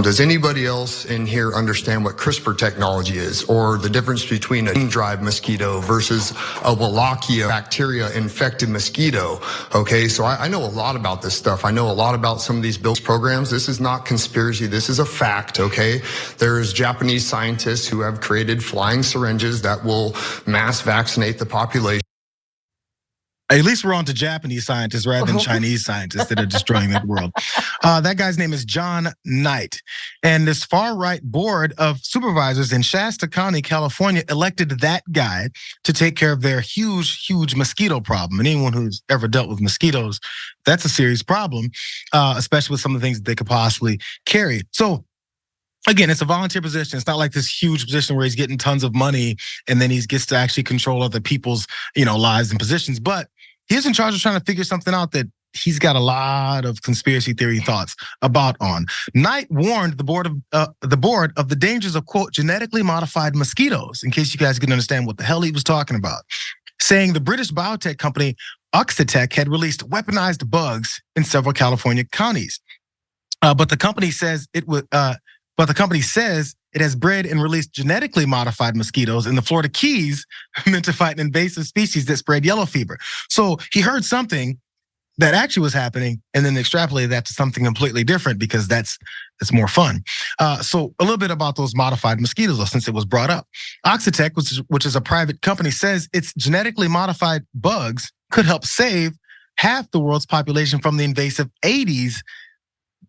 Does anybody else in here understand what CRISPR technology is, or the difference between a gene-drive mosquito versus a Wallachia bacteria-infected mosquito? Okay, so I know a lot about this stuff. I know a lot about some of these build programs. This is not conspiracy. This is a fact, okay? There's Japanese scientists who have created flying syringes that will mass vaccinate the population. At least we're on to Japanese scientists rather than Chinese scientists that are destroying the world. That guy's name is Jon Knight. And this far-right board of supervisors in Shasta County, California, elected that guy to take care of their huge mosquito problem. And anyone who's ever dealt with mosquitoes, that's a serious problem, especially with some of the things that they could possibly carry. So again, it's a volunteer position. It's not like this huge position where he's getting tons of money and then he gets to actually control other people's, lives and positions. But he's in charge of trying to figure something out that he's got a lot of conspiracy theory thoughts about on. Knight warned the board of the dangers of, quote, genetically modified mosquitoes, in case you guys can understand what the hell he was talking about, saying the British biotech company Oxitec had released weaponized bugs in several California counties. But the company says it has bred and released genetically modified mosquitoes in the Florida Keys meant to fight an invasive species that spread yellow fever. So he heard something that actually was happening and then extrapolated that to something completely different because that's more fun. So a little bit about those modified mosquitoes, since it was brought up. Oxitec, which is a private company, says its genetically modified bugs could help save half the world's population from the invasive Aedes.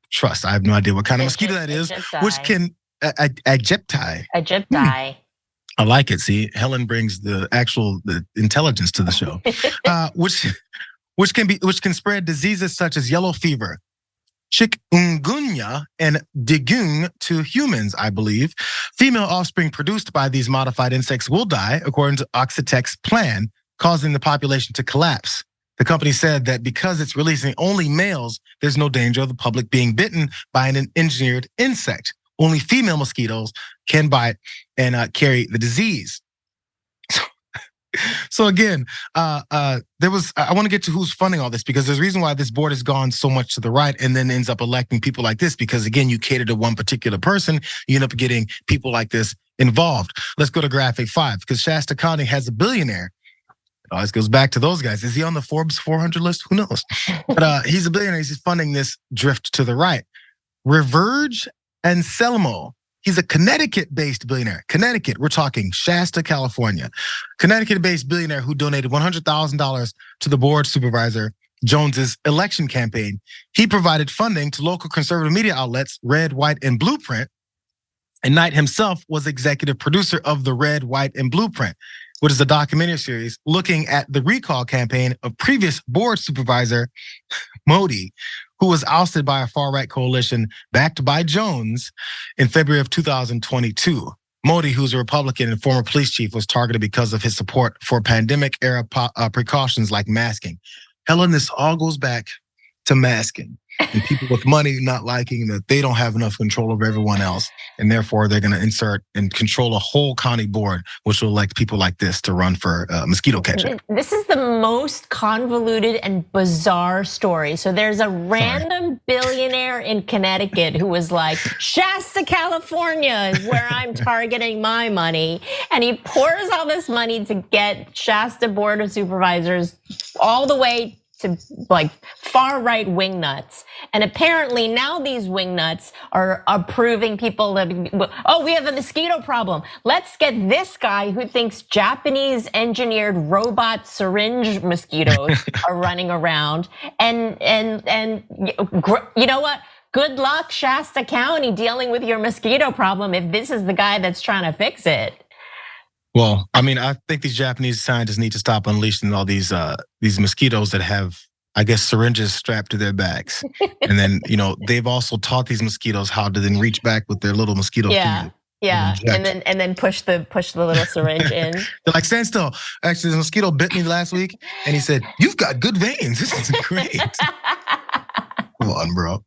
Trust, I have no idea what kind of mosquito that is, which can Aegypti. I like it. See, Helen brings the intelligence to the show, which can spread diseases such as yellow fever, chikungunya, and dengue to humans. I believe female offspring produced by these modified insects will die, according to Oxitec's plan, causing the population to collapse. The company said that because it's releasing only males, there's no danger of the public being bitten by an engineered insect. Only female mosquitoes can bite and carry the disease. So again, I want to get to who's funding all this, because there's a reason why this board has gone so much to the right and then ends up electing people like this, because again, you cater to one particular person, you end up getting people like this involved. Let's go to graphic 5, because Shasta County has a billionaire. It always goes back to those guys. Is he on the Forbes 400 list? Who knows? But he's a billionaire. He's funding this drift to the right. Reverge and Selmo. He's a Connecticut-based billionaire. Connecticut, we're talking Shasta, California. Connecticut-based billionaire who donated $100,000 to the board supervisor Jones's election campaign. He provided funding to local conservative media outlets, Red, White, and Blueprint. And Knight himself was executive producer of the Red, White, and Blueprint, which is a documentary series looking at the recall campaign of previous board supervisor Modi, who was ousted by a far-right coalition backed by Jones in February of 2022. Modi, who's a Republican and former police chief, was targeted because of his support for pandemic-era precautions like masking. Helen, this all goes back to masking. And people with money not liking that they don't have enough control over everyone else. And therefore, they're going to insert and control a whole county board, which will elect people like this to run for mosquito catcher. This is the most convoluted and bizarre story. So there's a random billionaire in Connecticut who was like, Shasta, California is where I'm targeting my money. And he pours all this money to get Shasta Board of Supervisors all the way to like far right wingnuts. And apparently now these wingnuts are approving people that, we have a mosquito problem. Let's get this guy who thinks Japanese engineered robot syringe mosquitoes are running around. And you know what? Good luck, Shasta County, dealing with your mosquito problem if this is the guy that's trying to fix it. Well, I mean, I think these Japanese scientists need to stop unleashing all these mosquitoes that have, I guess, syringes strapped to their backs. And then, they've also taught these mosquitoes how to then reach back with their little mosquito feet. Yeah, and then push the little syringe in. They're like, stand still. Actually, the mosquito bit me last week, and he said, "You've got good veins. This is great." Come on, bro.